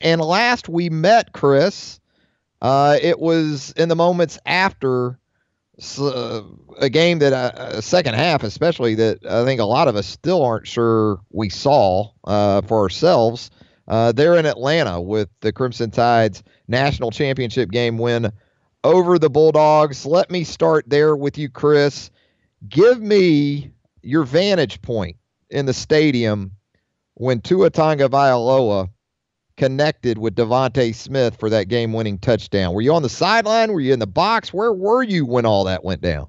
And last we met, Chris, it was in the moments after a game that a second half, especially, that I think a lot of us still aren't sure we saw for ourselves. They're in Atlanta with the Crimson Tide's national championship game win over the Bulldogs. Let me start there with you, Chris. Give me your vantage point in the stadium when Tua Tagovailoa connected with Devontae Smith for that game-winning touchdown. Were you on the sideline? Were you in the box? Where were you when all that went down?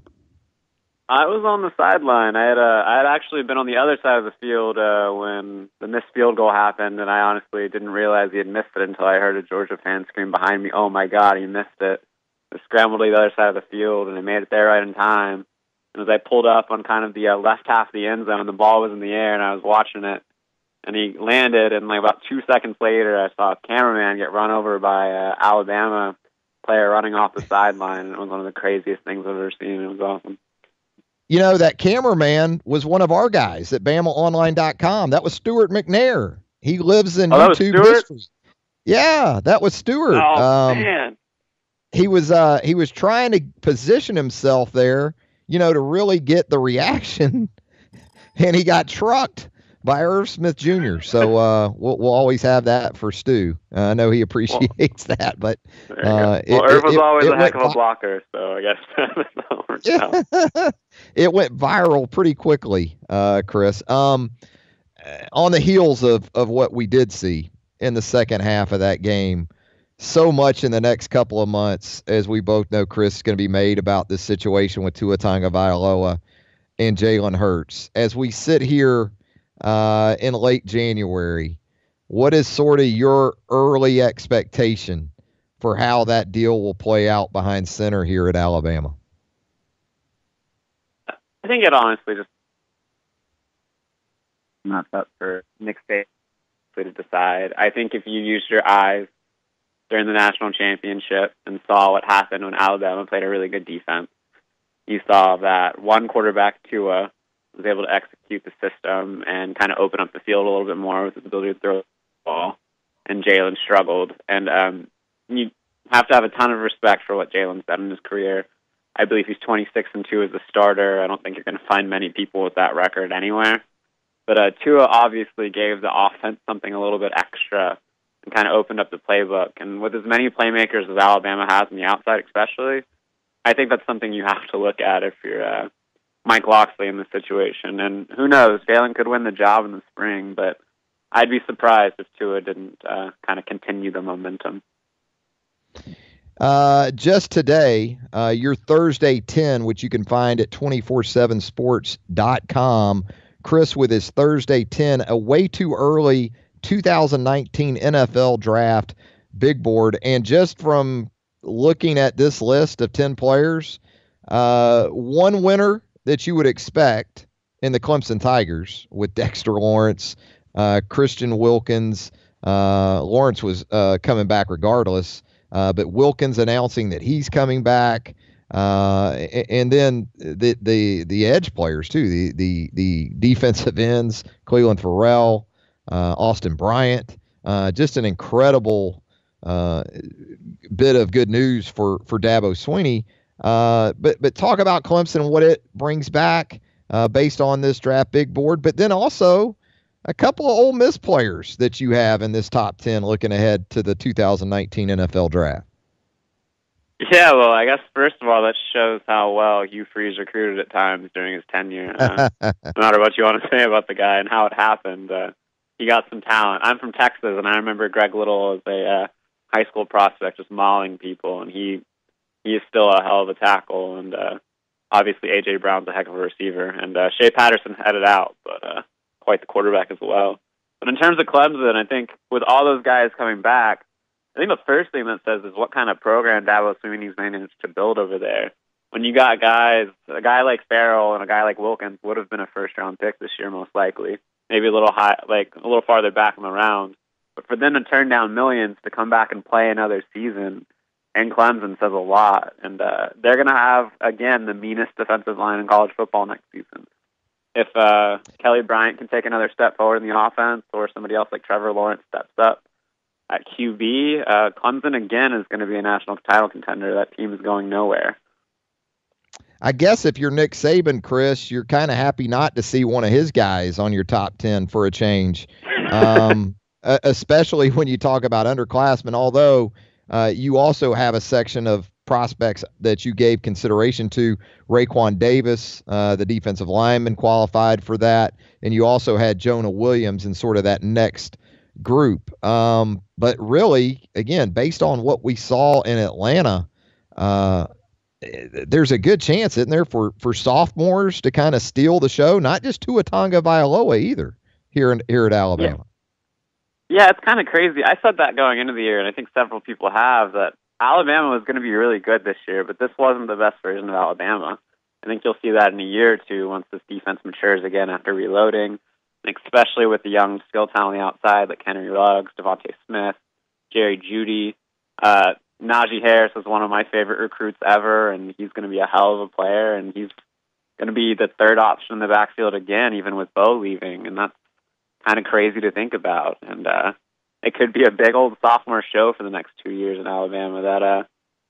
I was on the sideline. I had actually been on the other side of the field when the missed field goal happened, and I honestly didn't realize he had missed it until I heard a Georgia fan scream behind me, "Oh my God, he missed it!" I scrambled to the other side of the field, and I made it there right in time. And as I pulled up on kind of the left half of the end zone, the ball was in the air, and I was watching it. And he landed, and like about 2 seconds later, I saw a cameraman get run over by an Alabama player running off the sideline. And it was one of the craziest things I've ever seen. It was awesome. You know, that cameraman was one of our guys at BamaOnline.com. That was Stuart McNair. He lives in YouTube history. Yeah, that was Stuart. Oh, man. He was trying to position himself there, you know, to really get the reaction, and he got trucked by Irv Smith Jr. So we'll always have that for Stu. I know he appreciates that, but Irv was always a heck of a blocker, so I guess yeah. It went viral pretty quickly, Chris. On the heels of what we did see in the second half of that game, so much in the next couple of months, as we both know, Chris, is going to be made about this situation with Tua Tagovailoa and Jalen Hurts. As we sit here in late January, what is sort of your early expectation for how that deal will play out behind center here at Alabama? I think it honestly just not up for Nick Saban to decide. I think if you used your eyes during the national championship and saw what happened when Alabama played a really good defense, you saw that one quarterback, Tua, was able to execute the system and kind of open up the field a little bit more with his ability to throw the ball, and Jalen struggled. And you have to have a ton of respect for what Jalen's done in his career. I believe he's 26-2 as a starter. I don't think you're going to find many people with that record anywhere. But Tua obviously gave the offense something a little bit extra and kind of opened up the playbook. And with as many playmakers as Alabama has on the outside especially, I think that's something you have to look at if you're Mike Locksley in this situation. And who knows, Jalen could win the job in the spring, but I'd be surprised if Tua didn't kind of continue the momentum. Just today, your Thursday 10, which you can find at 247sports.com, Chris with his Thursday 10, a way too early 2019 NFL draft big board. And just from looking at this list of 10 players, one winner that you would expect in the Clemson Tigers with Dexter Lawrence, Christian Wilkins. Lawrence was coming back regardless. But Wilkins announcing that he's coming back, and then the edge players too, the defensive ends, Cleveland Farrell, Austin Bryant, just an incredible bit of good news for Dabo Swinney. But talk about Clemson, what it brings back based on this draft big board, but then also a couple of Ole Miss players that you have in this top 10 looking ahead to the 2019 NFL draft. Yeah, well, I guess first of all, that shows how well Hugh Freeze recruited at times during his tenure. No matter what you want to say about the guy and how it happened, he got some talent. I'm from Texas, and I remember Greg Little as a high school prospect just mauling people, and he is still a hell of a tackle. And obviously, A.J. Brown's a heck of a receiver. And Shea Patterson headed out, but quite the quarterback as well. But in terms of Clemson, I think with all those guys coming back, I think the first thing that says is what kind of program Dabo Swinney's managed to build over there. When you got guys, a guy like Farrell and a guy like Wilkins would have been a first-round pick this year most likely, maybe a little high, like a little farther back in the round. But for them to turn down millions to come back and play another season in Clemson says a lot. And they're going to have, again, the meanest defensive line in college football next season. If Kelly Bryant can take another step forward in the offense, or somebody else like Trevor Lawrence steps up, at QB, Clemson again is going to be a national title contender. That team is going nowhere. I guess if you're Nick Saban, Chris, you're kind of happy not to see one of his guys on your top 10 for a change, especially when you talk about underclassmen, although you also have a section of prospects that you gave consideration to. Raekwon Davis, the defensive lineman, qualified for that, and you also had Jonah Williams in sort of that next group. But really, again, based on what we saw in Atlanta, there's a good chance, isn't there, for sophomores to kind of steal the show? Not just Tua Tagovailoa either here at Alabama. Yeah, it's kind of crazy. I said that going into the year, and I think several people have, that Alabama was going to be really good this year, but this wasn't the best version of Alabama. I think you'll see that in a year or two once this defense matures again after reloading, especially with the young skill talent on the outside like Henry Ruggs, Devontae Smith, Jerry Jeudy. Najee Harris is one of my favorite recruits ever, and he's going to be a hell of a player, and he's going to be the third option in the backfield again, even with Bo leaving, and that's kind of crazy to think about. And it could be a big old sophomore show for the next 2 years in Alabama. That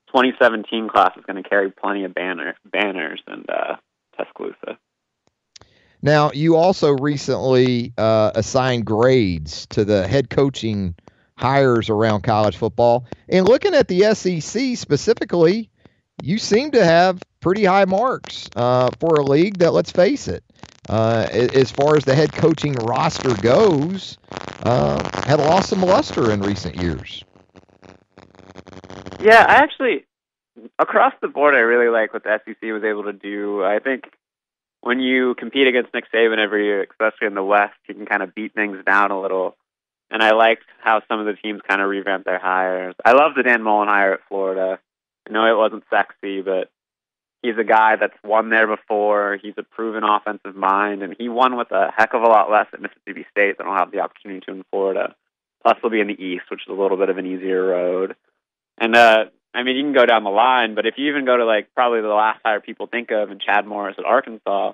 2017 class is going to carry plenty of banners in Tuscaloosa. Now, you also recently assigned grades to the head coaching hires around college football. And looking at the SEC specifically, you seem to have pretty high marks for a league that, let's face it, as far as the head coaching roster goes, had lost some luster in recent years. Yeah, I actually, across the board, I really like what the SEC was able to do. I think when you compete against Nick Saban every year, especially in the West, you can kind of beat things down a little. And I liked how some of the teams kind of revamped their hires. I love the Dan Mullen hire at Florida. I know it wasn't sexy, but he's a guy that's won there before. He's a proven offensive mind, and he won with a heck of a lot less at Mississippi State than he'll have the opportunity to in Florida. Plus, he'll be in the East, which is a little bit of an easier road. And, I mean, you can go down the line, but if you even go to, like, probably the last hire people think of, and Chad Morris at Arkansas,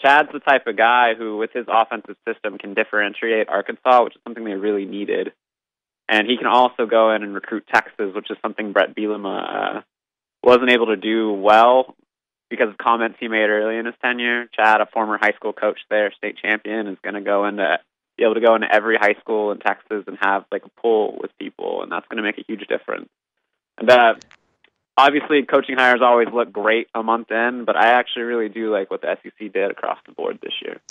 Chad's the type of guy who, with his offensive system, can differentiate Arkansas, which is something they really needed. And he can also go in and recruit Texas, which is something Brett Bielema wasn't able to do well because of comments he made early in his tenure. Chad, a former high school coach there, state champion, is going to be able to go into every high school in Texas and have like a pull with people, and that's going to make a huge difference. And obviously, coaching hires always look great a month in, but I actually really do like what the SEC did across the board this year.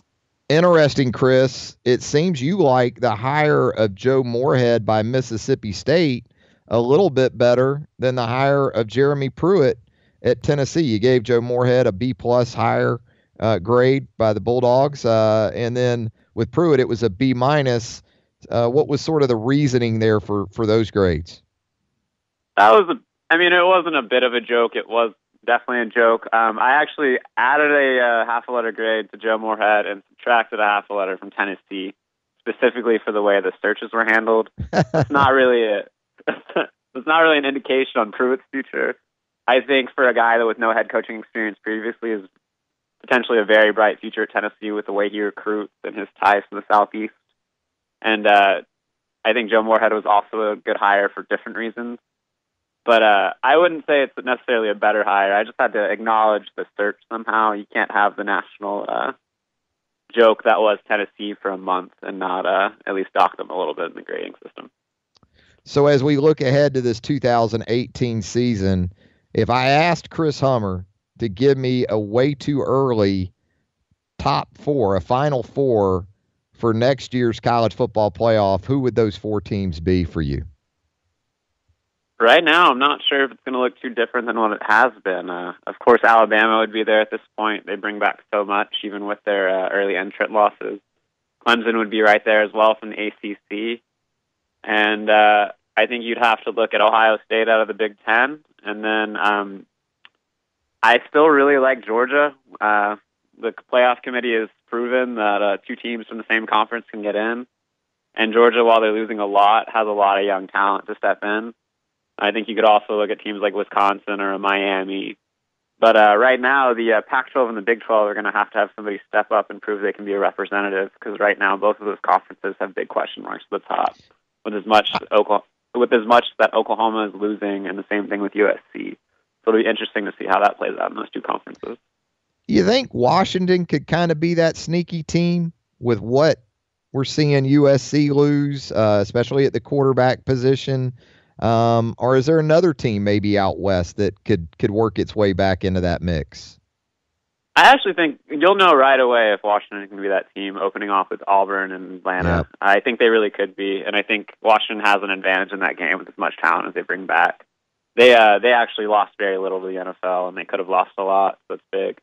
Interesting, Chris. It seems you like the hire of Joe Moorhead by Mississippi State a little bit better than the hire of Jeremy Pruitt at Tennessee. You gave Joe Moorhead a B-plus higher grade by the Bulldogs, and then with Pruitt it was a B-minus. What was sort of the reasoning there for those grades? It wasn't a bit of a joke. It was definitely a joke. I actually added a half a letter grade to Joe Moorhead and subtracted a half a letter from Tennessee, specifically for the way the searches were handled. It's not really an indication on Pruitt's future. I think for a guy that with no head coaching experience previously is potentially a very bright future at Tennessee with the way he recruits and his ties to the Southeast. And I think Joe Moorhead was also a good hire for different reasons. But I wouldn't say it's necessarily a better hire. I just had to acknowledge the search somehow. You can't have the national joke that was Tennessee for a month and not at least dock them a little bit in the grading system. So as we look ahead to this 2018 season, if I asked Chris Hummer to give me a way too early top four, a final four for next year's college football playoff, who would those four teams be for you? Right now, I'm not sure if it's going to look too different than what it has been. Of course, Alabama would be there at this point. They bring back so much, even with their early entrant losses. Clemson would be right there as well from the ACC. And I think you'd have to look at Ohio State out of the Big Ten. And then I still really like Georgia. The playoff committee has proven that two teams from the same conference can get in. And Georgia, while they're losing a lot, has a lot of young talent to step in. I think you could also look at teams like Wisconsin or Miami. But right now, the Pac-12 and the Big 12 are going to have somebody step up and prove they can be a representative, because right now both of those conferences have big question marks at the top, with as much that Oklahoma is losing, and the same thing with USC. So it'll be interesting to see how that plays out in those two conferences. You think Washington could kind of be that sneaky team with what we're seeing USC lose, especially at the quarterback position? Or is there another team maybe out west that could work its way back into that mix? I actually think you'll know right away if Washington can be that team, opening off with Auburn and Atlanta. Yep. I think they really could be, and I think Washington has an advantage in that game with as much talent as they bring back. They actually lost very little to the NFL, and they could have lost a lot, so it's big.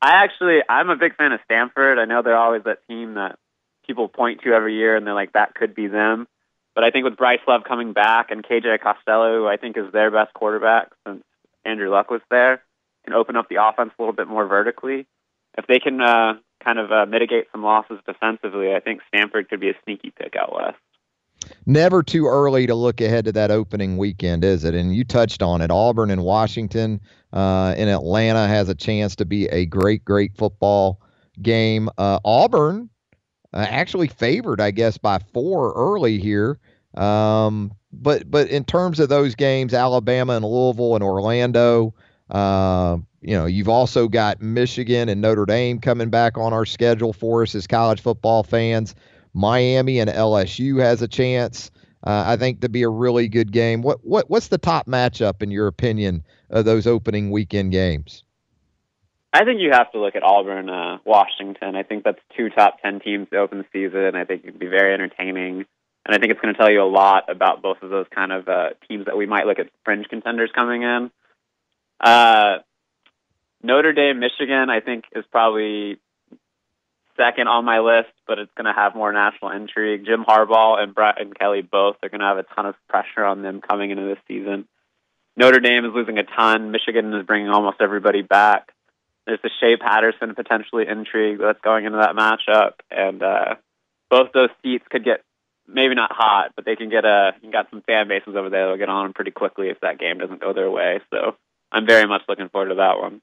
I'm a big fan of Stanford. I know they're always that team that people point to every year, and they're like, that could be them. But I think with Bryce Love coming back and KJ Costello, who I think is their best quarterback since Andrew Luck was there, can open up the offense a little bit more vertically. If they can mitigate some losses defensively, I think Stanford could be a sneaky pick out west. Never too early to look ahead to that opening weekend, is it? And you touched on it. Auburn and Washington in Atlanta has a chance to be a great, great football game. Auburn actually favored, I guess, by 4 early here. But in terms of those games, Alabama and Louisville and Orlando, you've also got Michigan and Notre Dame coming back on our schedule for us as college football fans. Miami and LSU has a chance, I think, to be a really good game. What's the top matchup, in your opinion, of those opening weekend games? I think you have to look at Auburn, Washington. I think that's 2 top 10 teams to open the season. I think it'd be very entertaining, and I think it's going to tell you a lot about both of those kind of teams that we might look at fringe contenders coming in. Notre Dame, Michigan, I think is probably second on my list, but it's going to have more national intrigue. Jim Harbaugh and Brian Kelly both are going to have a ton of pressure on them coming into this season. Notre Dame is losing a ton. Michigan is bringing almost everybody back. There's the Shea Patterson potentially intrigue that's going into that matchup, and both those seats could get maybe not hot, but they can get you got some fan bases over there that'll get on them pretty quickly if that game doesn't go their way. So I'm very much looking forward to that one.